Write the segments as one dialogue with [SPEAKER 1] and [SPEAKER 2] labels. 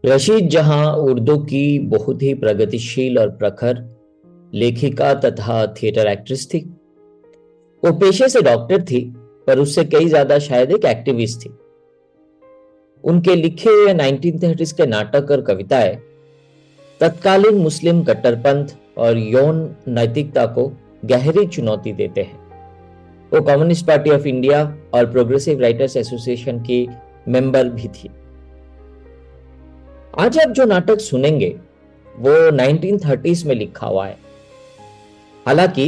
[SPEAKER 1] रशीद जहां उर्दू की बहुत ही प्रगतिशील और प्रखर लेखिका तथा थिएटर एक्ट्रेस थी। वो पेशे से डॉक्टर थी, पर उससे कई ज्यादा शायद एक एक्टिविस्ट थी। उनके लिखे हुए 1930s के नाटक और कविताएं तत्कालीन मुस्लिम कट्टरपंथ और यौन नैतिकता को गहरी चुनौती देते हैं। वो कम्युनिस्ट पार्टी ऑफ इंडिया और प्रोग्रेसिव राइटर्स एसोसिएशन की मेंबर भी थी। आज आप जो नाटक सुनेंगे वो 1930s में लिखा हुआ है। हालांकि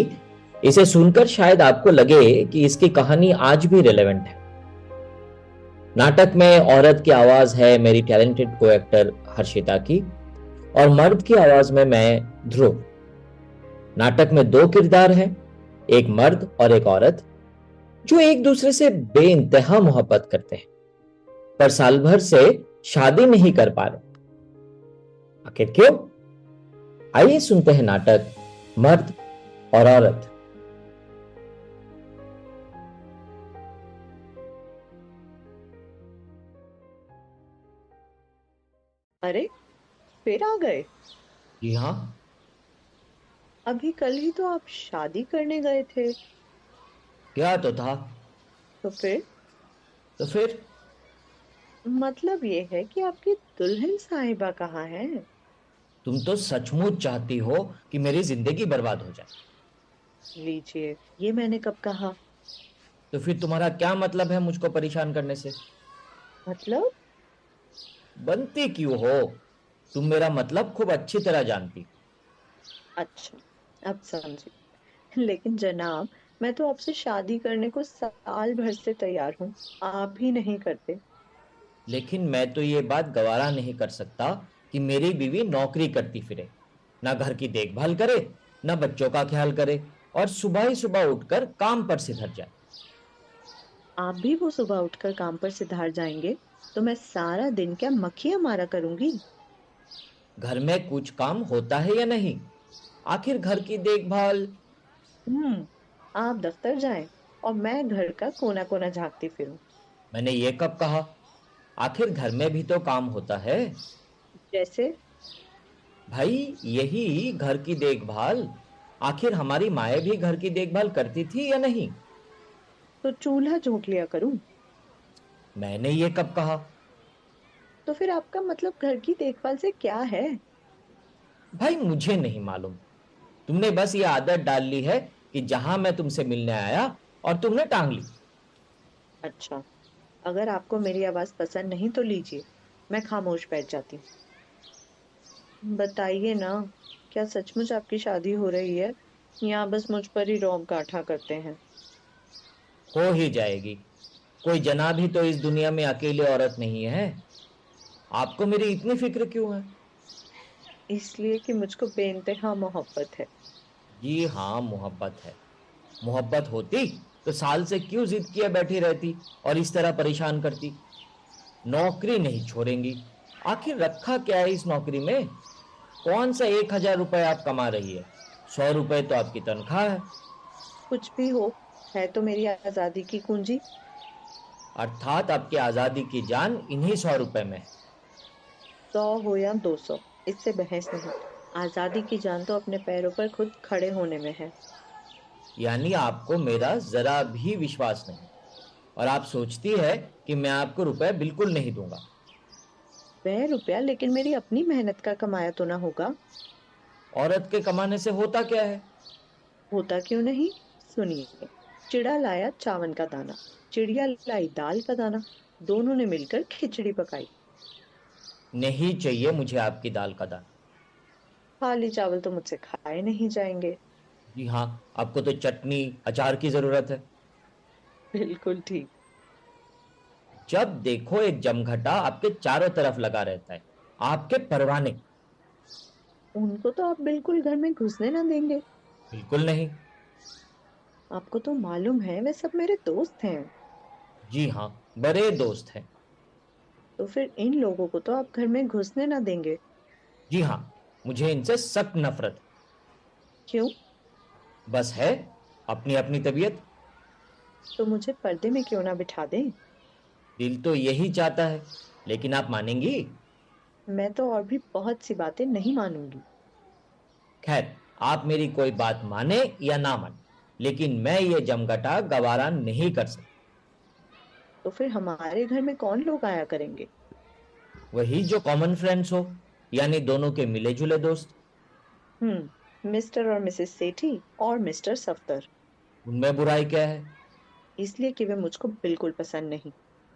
[SPEAKER 1] इसे सुनकर शायद आपको लगे कि इसकी कहानी आज भी रिलेवेंट है। नाटक में औरत की आवाज है मेरी टैलेंटेड को एक्टर हर्षिता की, और मर्द की आवाज में मैं ध्रुव। नाटक में दो किरदार हैं, एक मर्द और एक औरत, जो एक दूसरे से बेइंतहा मोहब्बत करते हैं, पर साल भर से शादी नहीं कर पा रहे। आखिर क्यों? आइए सुनते हैं नाटक मर्द और औरत।
[SPEAKER 2] अरे, फिर आ गए।
[SPEAKER 1] जी हाँ।
[SPEAKER 2] अभी कल ही तो आप शादी करने गए थे।
[SPEAKER 1] क्या तो था।
[SPEAKER 2] तो फिर
[SPEAKER 1] तो फिर
[SPEAKER 2] मतलब ये है कि आपकी दुल्हन साहिबा कहाँ है?
[SPEAKER 1] तुम तो सचमुच चाहती हो कि मेरी जिंदगी बर्बाद हो जाए।
[SPEAKER 2] लीजिए, ये मैंने कब कहा?
[SPEAKER 1] तो फिर तुम्हारा क्या मतलब है मुझको परेशान करने से?
[SPEAKER 2] मतलब?
[SPEAKER 1] बनती क्यों हो? तुम मेरा मतलब खूब अच्छी तरह जानती।
[SPEAKER 2] अच्छा, अब समझी। लेकिन जनाब, मैं तो आपसे शादी करने को साल भर से तैयार हूँ। आप ही नहीं करते।
[SPEAKER 1] लेकिन मैं तो ये बात गवारा नहीं कर सकता कि मेरी बीवी नौकरी करती फिरे, ना घर की देखभाल करे, ना बच्चों का ख्याल करे, और सुबह ही सुबह उठकर काम पर सिधर जाए।
[SPEAKER 2] आप भी वो सुबह उठकर काम पर सिधार जाएंगे तो मैं सारा दिन क्या मक्खियां मारा करूंगी?
[SPEAKER 1] घर में कुछ काम होता है या नहीं? आखिर घर की देखभाल।
[SPEAKER 2] हम्म। आप दफ्तर जाएं और मैं घर का कोना कोना झांकती फिरूं।
[SPEAKER 1] मैंने ये कब कहा? आखिर घर में भी तो काम होता है।
[SPEAKER 2] जैसे?
[SPEAKER 1] भाई, यही घर की देखभाल। आखिर हमारी माएँ भी घर की देखभाल करती थी या नहीं?
[SPEAKER 2] तो चूल्हा झोंक लिया करूं।
[SPEAKER 1] मैंने ये कब कहा?
[SPEAKER 2] तो फिर आपका मतलब घर की देखभाल से क्या है?
[SPEAKER 1] भाई, मुझे नहीं मालूम। तुमने बस ये आदत डाल ली है कि जहां मैं तुमसे मिलने आया और तुमने टांग ली।
[SPEAKER 2] अच्छा, अगर आपको मेरी आवाज पसंद नहीं तो लीजिए, मैं खामोश बैठ जाती हूँ। बताइए ना, क्या सचमुच आपकी शादी हो रही है या बस मुझ पर ही रौब गांठा करते हैं?
[SPEAKER 1] हो ही जाएगी। कोई जनाब ही तो इस दुनिया में अकेली औरत नहीं है। आपको मेरी इतनी फिक्र क्यों है?
[SPEAKER 2] इसलिए कि मुझको बेइंतहा मोहब्बत है।
[SPEAKER 1] जी हाँ, मोहब्बत है। मोहब्बत होती तो साल से क्यों जिद किए बैठी रहती और इस तरह परेशान करती? नौकरी नहीं छोड़ेंगी? आखिर रखा क्या है इस नौकरी में? कौन सा 1,000 रुपए आप कमा रही है? 100 रुपए तो आपकी तनख्वाह है।
[SPEAKER 2] कुछ भी हो, है तो मेरी आजादी की कुंजी।
[SPEAKER 1] अर्थात आपकी आजादी की जान इन्हीं 100 रुपए में है।
[SPEAKER 2] 100 हो या 200, इससे बहस नहीं। आजादी की जान तो अपने पैरों पर खुद खड़े होने में है।
[SPEAKER 1] यानी आपको मेरा जरा भी विश्वास नहीं, और आप सोचती है कि मैं आपको रुपए बिल्कुल नहीं दूंगा।
[SPEAKER 2] वह रुपया लेकिन मेरी अपनी मेहनत का कमाया तो ना होगा।
[SPEAKER 1] औरत के कमाने से होता क्या है?
[SPEAKER 2] होता क्यों नहीं? सुनिए। चिड़ा लाया चावल का दाना, चिड़िया लाई दाल का दाना, दोनों ने मिलकर खिचड़ी पकाई।
[SPEAKER 1] नहीं चाहिए मुझे आपकी दाल का दाना।
[SPEAKER 2] खाली चावल तो मुझसे खाए नहीं जाएंगे।
[SPEAKER 1] जी हाँ, आपको तो चटनी अचार की जरूरत है।
[SPEAKER 2] बिल्कुल ठीक।
[SPEAKER 1] जब देखो एक जमघटा आपके चारों तरफ लगा रहता है, आपके परवाने।
[SPEAKER 2] उनको तो आप बिल्कुल घर में घुसने ना देंगे।
[SPEAKER 1] बिल्कुल नहीं।
[SPEAKER 2] आपको तो मालूम है वे सब मेरे दोस्त हैं।
[SPEAKER 1] जी हाँ, बड़े दोस्त हैं।
[SPEAKER 2] तो फिर इन लोगों को तो आप घर में घुसने ना देंगे।
[SPEAKER 1] जी हाँ, मुझे इनसे सख्त नफरत है।
[SPEAKER 2] क्यों?
[SPEAKER 1] बस है, अपनी अपनी तबीयत।
[SPEAKER 2] तो मुझे पर्दे में क्यों ना बिठा दें?
[SPEAKER 1] दिल तो यही चाहता है, लेकिन आप मानेंगी?
[SPEAKER 2] मैं तो और भी बहुत सी बातें नहीं मानूंगी।
[SPEAKER 1] खैर, आप मेरी कोई बात माने या ना माने, लेकिन मैं ये जमघटा गवारा नहीं कर सकता।
[SPEAKER 2] तो फिर हमारे घर में कौन लोग आया करेंगे?
[SPEAKER 1] वही जो कॉमन फ्रेंड्स हो, यानी दोनों के मिले जुले दोस्त।
[SPEAKER 2] मिस्टर और मिसेस सेठी और मिस्टर सफदर।
[SPEAKER 1] उनमें बुराई क्या है?
[SPEAKER 2] इसलिए कि वे मुझको बिल्कुल पसंद नहीं।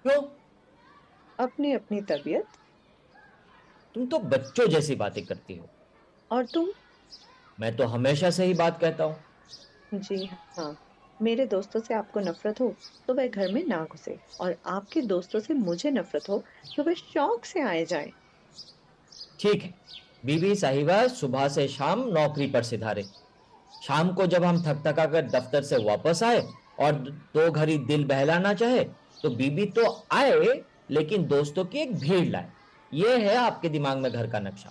[SPEAKER 1] क्यों?
[SPEAKER 2] अपनी अपनी तबीयत।
[SPEAKER 1] तुम तो बच्चों जैसी बातें करती हो।
[SPEAKER 2] और तुम?
[SPEAKER 1] मैं तो हमेशा से ही बात कहता हूं।
[SPEAKER 2] जी हाँ। मेरे दोस्तों से आपको नफरत हो तो वह घर में ना घुसे, और आपके दोस्तों से मुझे नफरत हो तो वे शौक से आए जाएं।
[SPEAKER 1] ठीक है, बीबी साहिबा सुबह से शाम नौकरी पर सिधारे। शाम को जब हम थक थका कर दफ्तर से वापस आए और दो घड़ी दिल बहलाना चाहे, तो बीबी तो आए, लेकिन दोस्तों की एक भीड़ लाए। ये है आपके दिमाग में घर का नक्शा।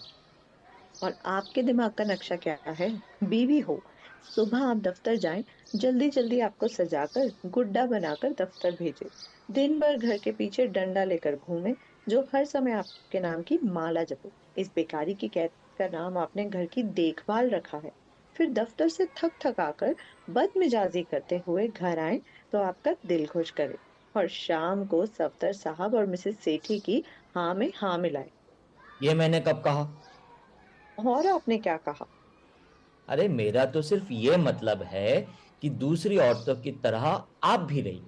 [SPEAKER 2] और आपके दिमाग का नक्शा क्या है? बीवी हो, सुबह आप दफ्तर जाएं, जल्दी जल्दी आपको सजाकर गुड्डा बनाकर दफ्तर भेजे, दिन भर घर के पीछे डंडा लेकर घूमे, जो हर समय आपके नाम की माला जपे। इस बेकारी की कैद का नाम आपने घर की देखभाल रखा है। फिर दफ्तर से थक थक आकर बदमिजाजी करते हुए घर आए तो आपका दिल खुश करे, और शाम को सफदर साहब और मिसेस सेठी की हाँ में हाँ मिलाए।
[SPEAKER 1] ये मैंने कब कहा?
[SPEAKER 2] और आपने क्या कहा?
[SPEAKER 1] अरे, मेरा तो सिर्फ ये मतलब है कि दूसरी औरतों की तरह आप भी रहिए।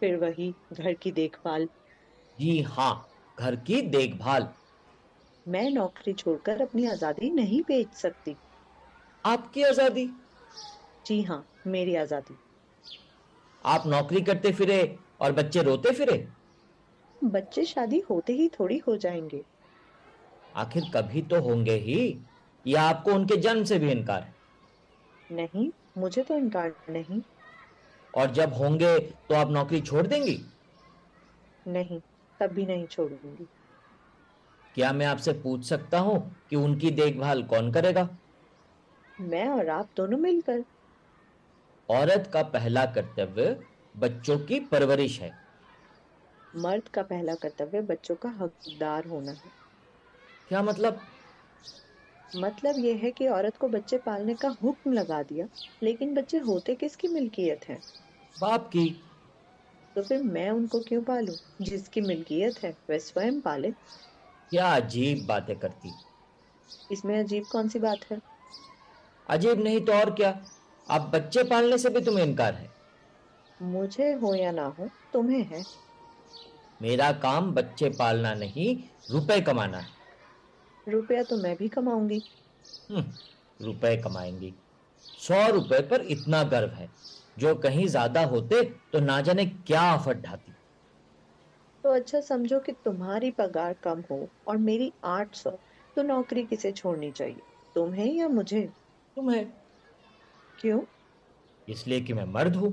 [SPEAKER 2] फिर वही घर की देखभाल।
[SPEAKER 1] जी हाँ, घर की देखभाल।
[SPEAKER 2] मैं नौकरी छोड़कर अपनी आजादी नहीं बेच सकती।
[SPEAKER 1] आपकी आजादी?
[SPEAKER 2] जी हाँ, मेरी आजादी।
[SPEAKER 1] आप नौकरी करते फिरे और बच्चे रोते फिरे?
[SPEAKER 2] बच्चे शादी होते ही थोड़ी हो जाएंगे।
[SPEAKER 1] आखिर कभी तो होंगे ही, या आपको उनके जन्म से भी इनकार है?
[SPEAKER 2] नहीं, मुझे तो इनकार नहीं।
[SPEAKER 1] और जब होंगे तो आप नौकरी छोड़ देंगी?
[SPEAKER 2] नहीं, कभी नहीं छोड़ूंगी।
[SPEAKER 1] क्या मैं आपसे पूछ सकता हूं कि उनकी देखभाल कौन करेगा?
[SPEAKER 2] मैं और आप दोनों मिलकर।
[SPEAKER 1] औरत का पहला कर्तव्य बच्चों की परवरिश है।
[SPEAKER 2] मर्द का पहला कर्तव्य बच्चों का हकदार होना है।
[SPEAKER 1] क्या मतलब?
[SPEAKER 2] मतलब यह है कि औरत को बच्चे पालने का हुक्म लगा दिया, लेकिन बच्चे होते किसकी मिल्कियत है?
[SPEAKER 1] बाप की।
[SPEAKER 2] तो फिर मैं उनको क्यों पालूं? जिसकी मिल्कियत है वह स्वयं पाले।
[SPEAKER 1] क्या अजीब बातें करती।
[SPEAKER 2] इसमें अजीब कौन सी बात है?
[SPEAKER 1] अजीब नहीं तो और क्या, आप बच्चे पालने से भी तुम्हें इनकार है।
[SPEAKER 2] मुझे हो या ना हो, तुम्हें है।
[SPEAKER 1] मेरा काम बच्चे पालना नहीं, रुपए कमाना है।
[SPEAKER 2] रुपया तो मैं भी कमाऊंगी।
[SPEAKER 1] रुपए कमाएंगी? 100 रुपए पर इतना गर्व है? जो कहीं ज्यादा होते तो ना जाने क्या आफत ढाती।
[SPEAKER 2] तो अच्छा समझो कि तुम्हारी पगार कम हो और मेरी 800, तो नौकरी किसे छोड़नी चाहिए, तुम्हें या मुझे?
[SPEAKER 1] तुम्हें।
[SPEAKER 2] क्यों?
[SPEAKER 1] इसलिए कि मैं मर्द हूं।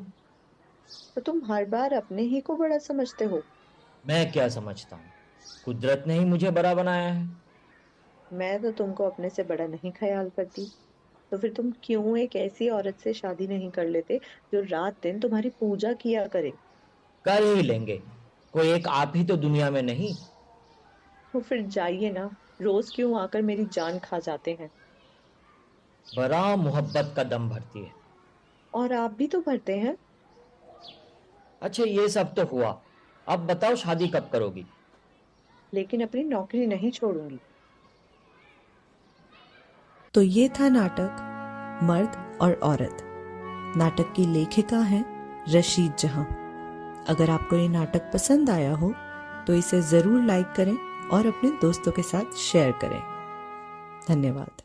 [SPEAKER 2] तो तुम हर बार अपने ही को बड़ा समझते हो।
[SPEAKER 1] मैं क्या समझता हूं? कुदरत ने ही मुझे बड़ा बनाया है।
[SPEAKER 2] मैं तो तुमको अपने से बड़ा नहीं ख्याल करती। तो फिर तुम क्यों एक ऐसी औरत से शादी नहीं कर लेते जो रात दिन तुम्हारी पूजा किया करे?
[SPEAKER 1] कर ही लेंगे। कोई एक आप ही तो दुनिया में नहीं।
[SPEAKER 2] तो फिर जाइए ना, रोज क्यों आकर मेरी जान खा जाते हैं?
[SPEAKER 1] बड़ा मोहब्बत का दम भरती है।
[SPEAKER 2] और आप भी तो भरते हैं।
[SPEAKER 1] अच्छा, ये सब तो हुआ। अब बताओ, शादी कब करोगी?
[SPEAKER 2] लेकिन अपनी नौकरी नहीं छोड़ूंगी।
[SPEAKER 3] तो ये था नाटक मर्द और औरत। नाटक की लेखिका हैं रशीद जहां। अगर आपको ये नाटक पसंद आया हो तो इसे ज़रूर लाइक करें और अपने दोस्तों के साथ शेयर करें। धन्यवाद।